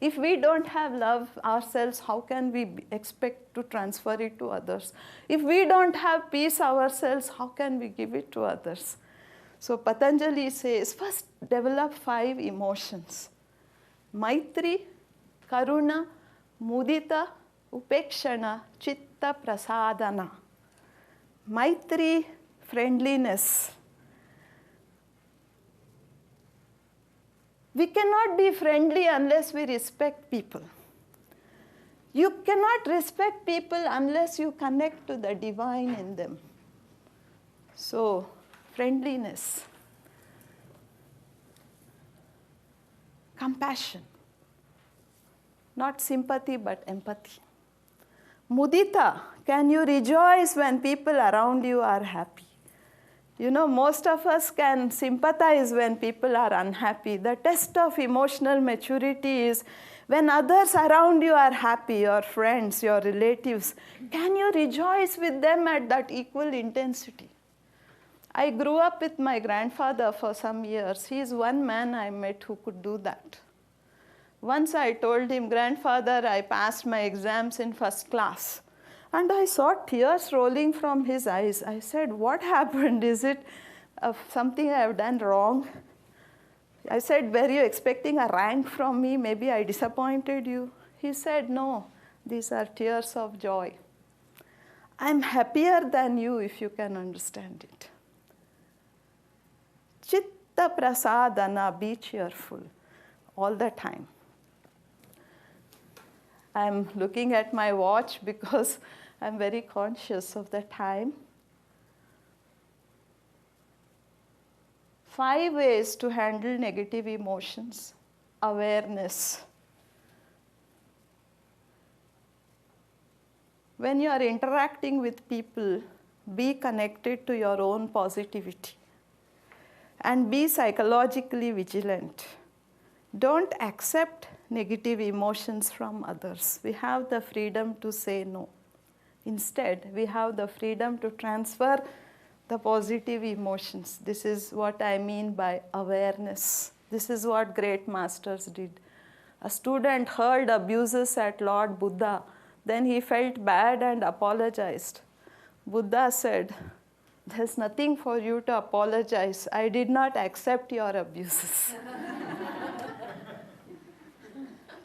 If we don't have love ourselves, how can we expect to transfer it to others? If we don't have peace ourselves, how can we give it to others? So Patanjali says, first develop 5 emotions. Maitri, Karuna, Mudita, Upekshana, Chitta, Prasadana. Maitri, friendliness. We cannot be friendly unless we respect people. You cannot respect people unless you connect to the divine in them. So, friendliness. Compassion. Not sympathy, but empathy. Mudita, can you rejoice when people around you are happy? You know, most of us can sympathize when people are unhappy. The test of emotional maturity is when others around you are happy, your friends, your relatives, can you rejoice with them at that equal intensity? I grew up with my grandfather for some years. He is one man I met who could do that. Once I told him, grandfather, I passed my exams in first class. And I saw tears rolling from his eyes. I said, what happened? Is it something I have done wrong? I said, were you expecting a rank from me? Maybe I disappointed you. He said, no, these are tears of joy. I'm happier than you if you can understand it. Chitta prasadana, be cheerful all the time. I'm looking at my watch because I'm very conscious of the time. 5 ways to handle negative emotions. Awareness. When you are interacting with people, be connected to your own positivity and be psychologically vigilant. Don't accept negative emotions from others. We have the freedom to say no. Instead, we have the freedom to transfer the positive emotions. This is what I mean by awareness. This is what great masters did. A student hurled abuses at Lord Buddha. Then he felt bad and apologized. Buddha said, "There's nothing for you to apologize. I did not accept your abuses."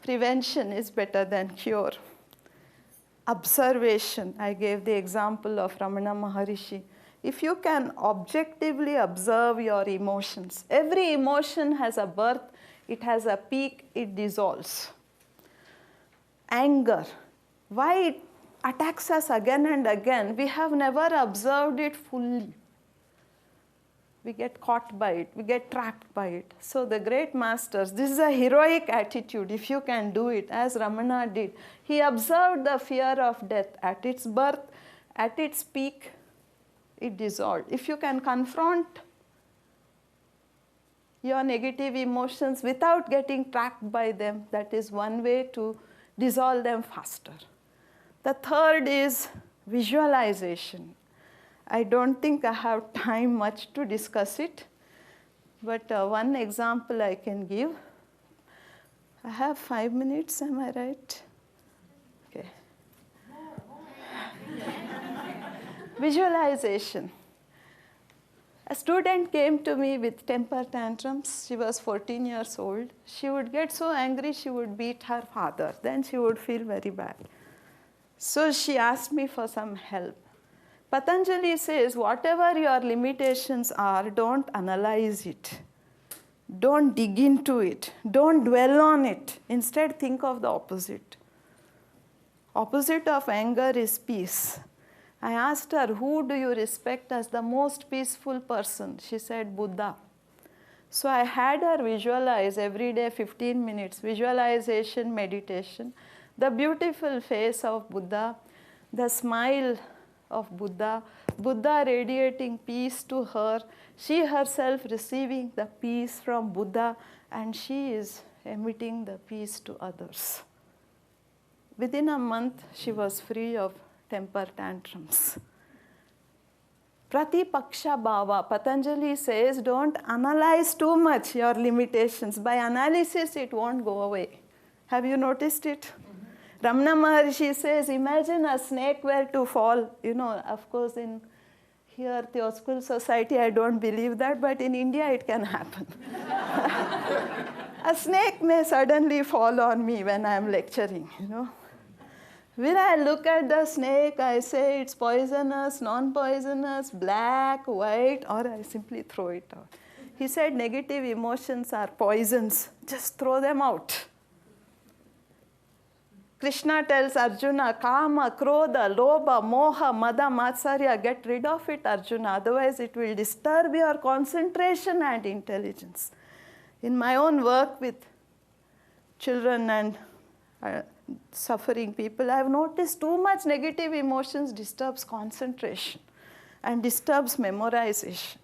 Prevention is better than cure. Observation. I gave the example of Ramana Maharishi. If you can objectively observe your emotions, every emotion has a birth, it has a peak, it dissolves. Anger. Why it attacks us again and again? We have never observed it fully. We get caught by it, we get trapped by it. So the great masters, this is a heroic attitude if you can do it, as Ramana did. He observed the fear of death at its birth, at its peak, it dissolved. If you can confront your negative emotions without getting trapped by them, that is one way to dissolve them faster. The third is visualization. I don't think I have time much to discuss it, but one example I can give. I have 5 minutes, am I right? Okay. Visualization. A student came to me with temper tantrums. She was 14 years old. She would get so angry she would beat her father. Then she would feel very bad. So she asked me for some help. Patanjali says, whatever your limitations are, don't analyze it. Don't dig into it. Don't dwell on it. Instead, think of the opposite. Opposite of anger is peace. I asked her, who do you respect as the most peaceful person? She said, Buddha. So I had her visualize every day 15 minutes, visualization, meditation, the beautiful face of Buddha, the smile of Buddha, Buddha radiating peace to her, she herself receiving the peace from Buddha, and she is emitting the peace to others. Within a month, she was free of temper tantrums. Pratipaksha bhava. Patanjali says, don't analyze too much your limitations. By analysis, it won't go away. Have you noticed it? Ramana Maharshi says, imagine a snake were to fall. You know, of course, in here, Theosophical Society, I don't believe that, but in India, it can happen. A snake may suddenly fall on me when I'm lecturing, you know. When I look at the snake, I say it's poisonous, non-poisonous, black, white, or I simply throw it out. He said negative emotions are poisons. Just throw them out. Krishna tells Arjuna, Kama, Krodha, Lobha, Moha, Mada, Matsarya, get rid of it, Arjuna, otherwise it will disturb your concentration and intelligence. In my own work with children and suffering people, I have noticed too much negative emotions disturbs concentration and disturbs memorization.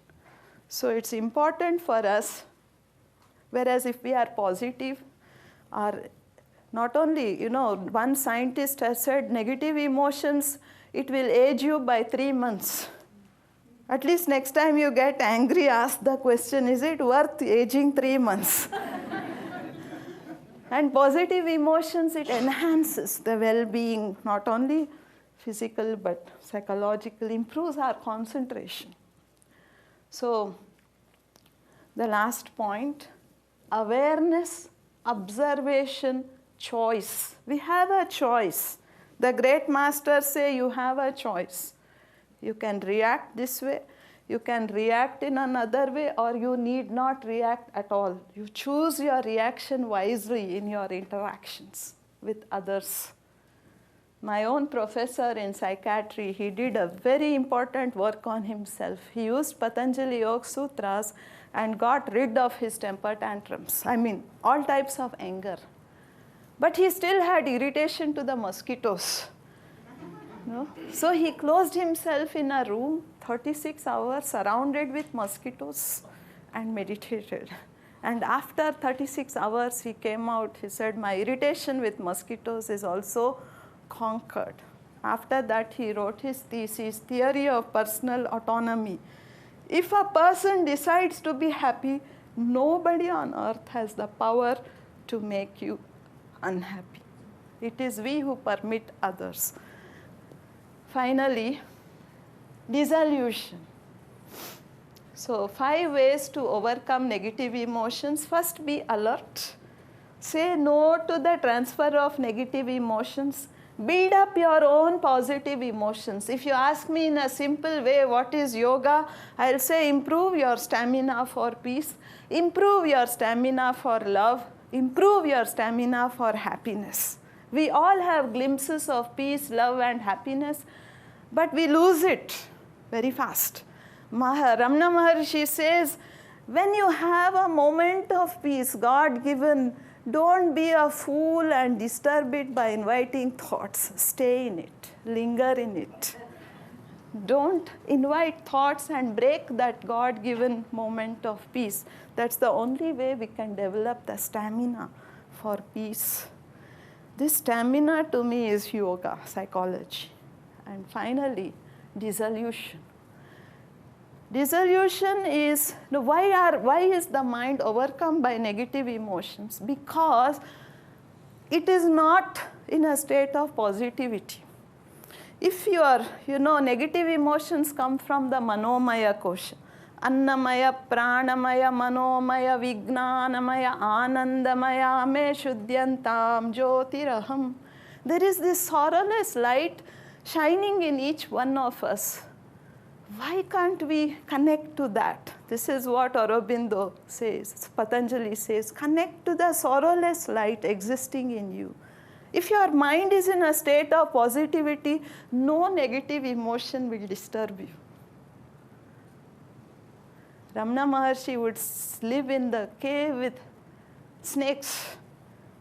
So it's important for us, whereas if we are positive, or not only, you know, one scientist has said negative emotions, it will age you by 3 months. At least next time you get angry, ask the question, is it worth aging 3 months? And positive emotions, it enhances the well-being, not only physical but psychological, improves our concentration. So the last point, awareness, observation, choice. We have a choice. The great masters say you have a choice. You can react this way, you can react in another way, or you need not react at all. You choose your reaction wisely in your interactions with others. My own professor in psychiatry, he did a very important work on himself. He used Patanjali Yoga Sutras and got rid of his temper tantrums. I mean, all types of anger. But he still had irritation to the mosquitoes. No? So he closed himself in a room, 36 hours, surrounded with mosquitoes, and meditated. And after 36 hours, he came out, he said, my irritation with mosquitoes is also conquered. After that, he wrote his thesis, Theory of Personal Autonomy. If a person decides to be happy, nobody on earth has the power to make you unhappy. It is we who permit others. Finally, disillusion. So 5 ways to overcome negative emotions. First, be alert. Say no to the transfer of negative emotions. Build up your own positive emotions. If you ask me in a simple way, what is yoga? I'll say improve your stamina for peace, improve your stamina for love, improve your stamina for happiness. We all have glimpses of peace, love, and happiness, but we lose it very fast. Ramana Maharshi says, when you have a moment of peace, God-given, don't be a fool and disturb it by inviting thoughts. Stay in it, linger in it. Don't invite thoughts and break that God-given moment of peace. That's the only way we can develop the stamina for peace. This stamina to me is yoga, psychology. And finally, dissolution. Dissolution is, why is the mind overcome by negative emotions? Because it is not in a state of positivity. If negative emotions come from the manomaya kosha, annamaya, pranamaya, manomaya, vijnanamaya, anandamaya, me shuddhyantam jyotiraham. There is this sorrowless light shining in each one of us. Why can't we connect to that? This is what Aurobindo says, Patanjali says, connect to the sorrowless light existing in you. If your mind is in a state of positivity, no negative emotion will disturb you. Ramana Maharshi would live in the cave with snakes.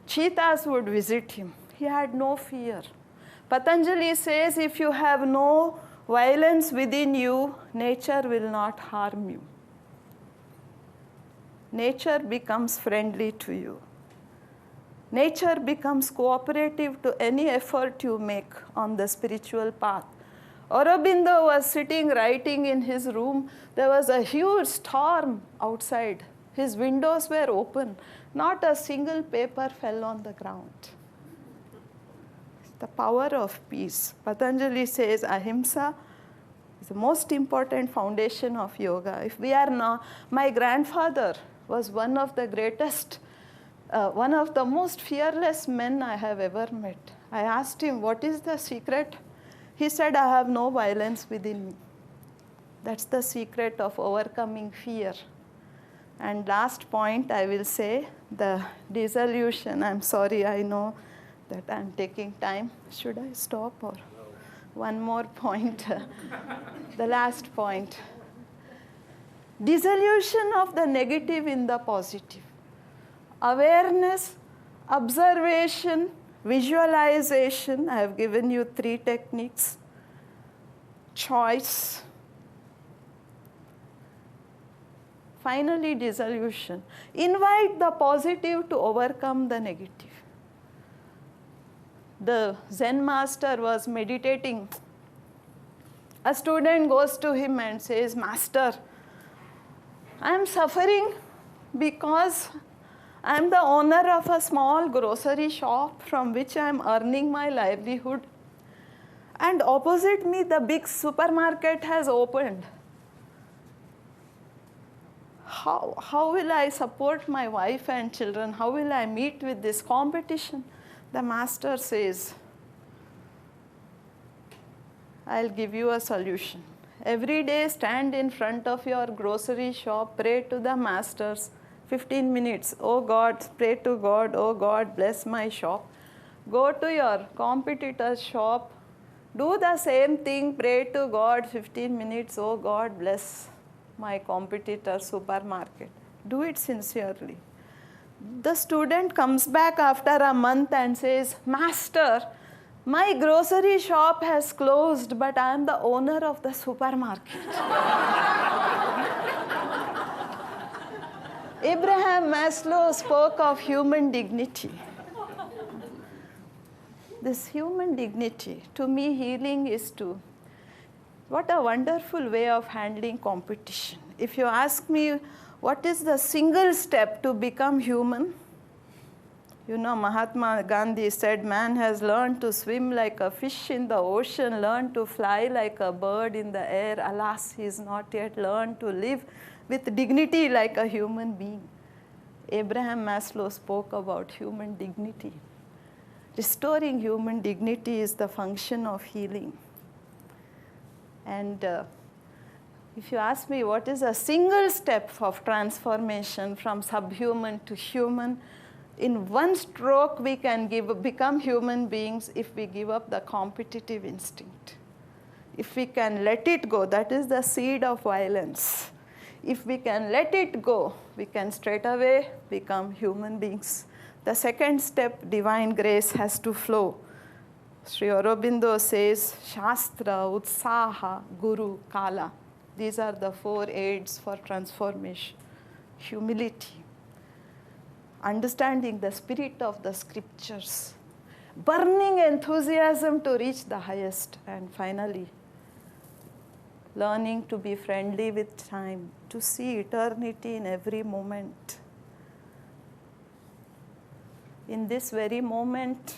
Cheetahs would visit him. He had no fear. Patanjali says, if you have no violence within you, nature will not harm you. Nature becomes friendly to you. Nature becomes cooperative to any effort you make on the spiritual path. Aurobindo was sitting writing in his room. There was a huge storm outside. His windows were open. Not a single paper fell on the ground. The power of peace. Patanjali says ahimsa is the most important foundation of yoga. If we are not, my grandfather was one of the greatest, one of the most fearless men I have ever met. I asked him, what is the secret? He said, I have no violence within me. That's the secret of overcoming fear. And last point, I will say, the dissolution. I'm sorry, I know that I'm taking time. Should I stop or? One more point. The last point. Dissolution of the negative in the positive. Awareness, observation, visualization. I have given you 3 techniques. Choice. Finally, dissolution. Invite the positive to overcome the negative. The Zen master was meditating. A student goes to him and says, Master, I am suffering because I am the owner of a small grocery shop from which I am earning my livelihood. And opposite me, the big supermarket has opened. How will I support my wife and children? How will I meet with this competition? The master says, I'll give you a solution. Every day stand in front of your grocery shop, pray to the masters, 15 minutes. Oh God, pray to God, oh God, bless my shop. Go to your competitor's shop, do the same thing, pray to God, 15 minutes, oh God, bless my competitor's supermarket. Do it sincerely. The student comes back after a month and says, Master, my grocery shop has closed, but I am the owner of the supermarket. Abraham Maslow spoke of human dignity. This human dignity, to me, healing is what a wonderful way of handling competition. If you ask me, what is the single step to become human? You know, Mahatma Gandhi said, man has learned to swim like a fish in the ocean, learned to fly like a bird in the air. Alas, he has not yet learned to live with dignity like a human being. Abraham Maslow spoke about human dignity. Restoring human dignity is the function of healing. And if you ask me what is a single step of transformation from subhuman to human, in one stroke we can become human beings if we give up the competitive instinct. If we can let it go, that is the seed of violence. If we can let it go, we can straight away become human beings. The second step, divine grace, has to flow. Sri Aurobindo says, Shastra, Utsaha, Guru, Kala. These are the 4 aids for transformation. Humility, understanding the spirit of the scriptures, burning enthusiasm to reach the highest, and finally, learning to be friendly with time, to see eternity in every moment. In this very moment,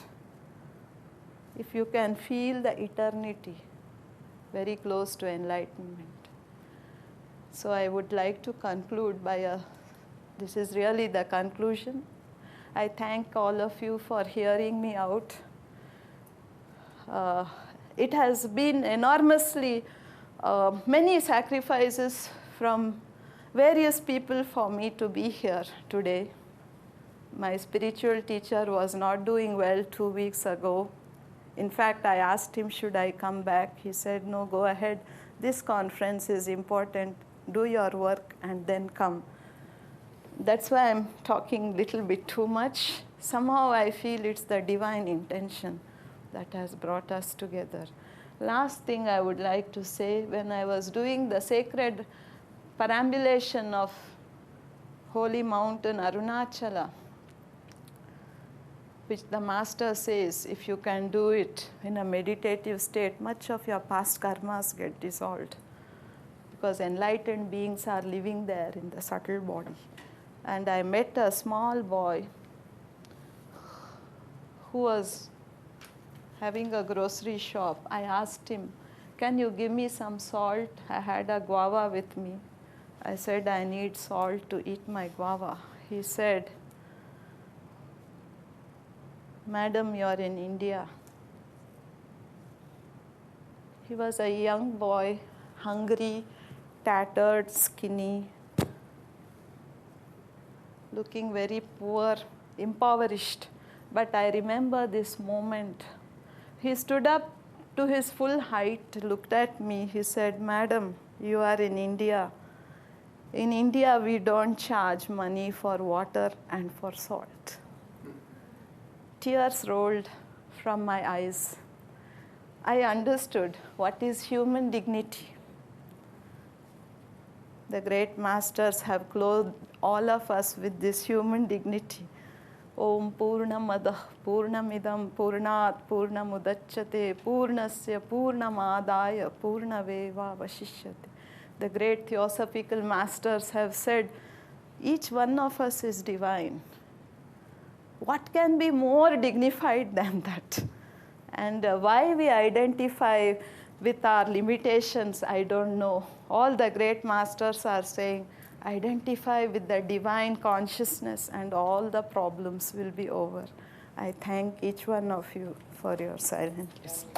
if you can feel the eternity, very close to enlightenment. So I would like to conclude by this is really the conclusion. I thank all of you for hearing me out. It has been enormously many sacrifices from various people for me to be here today. My spiritual teacher was not doing well 2 weeks ago. In fact, I asked him, should I come back? He said, no, go ahead. This conference is important. Do your work and then come. That's why I'm talking a little bit too much. Somehow I feel it's the divine intention that has brought us together. Last thing I would like to say, when I was doing the sacred perambulation of holy mountain Arunachala, which the master says, if you can do it in a meditative state, much of your past karmas get dissolved, because enlightened beings are living there in the subtle body. And I met a small boy who was having a grocery shop. I asked him, can you give me some salt? I had a guava with me. I said, I need salt to eat my guava. He said, Madam, you're in India. He was a young boy, hungry, tattered, skinny, looking very poor, impoverished. But I remember this moment. He stood up to his full height, looked at me. He said, Madam, you are in India. In India, we don't charge money for water and for salt. Tears rolled from my eyes. I understood what is human dignity. The great masters have clothed all of us with this human dignity. Om Purnamadah Purnamidam Purnat Purnamudachyate Purnasya Purnamadaya Purnaveva Vashishyate. The great Theosophical masters have said, each one of us is divine. What can be more dignified than that? And why we identify with our limitations, I don't know. All the great masters are saying, identify with the divine consciousness and all the problems will be over. I thank each one of you for your silent listening.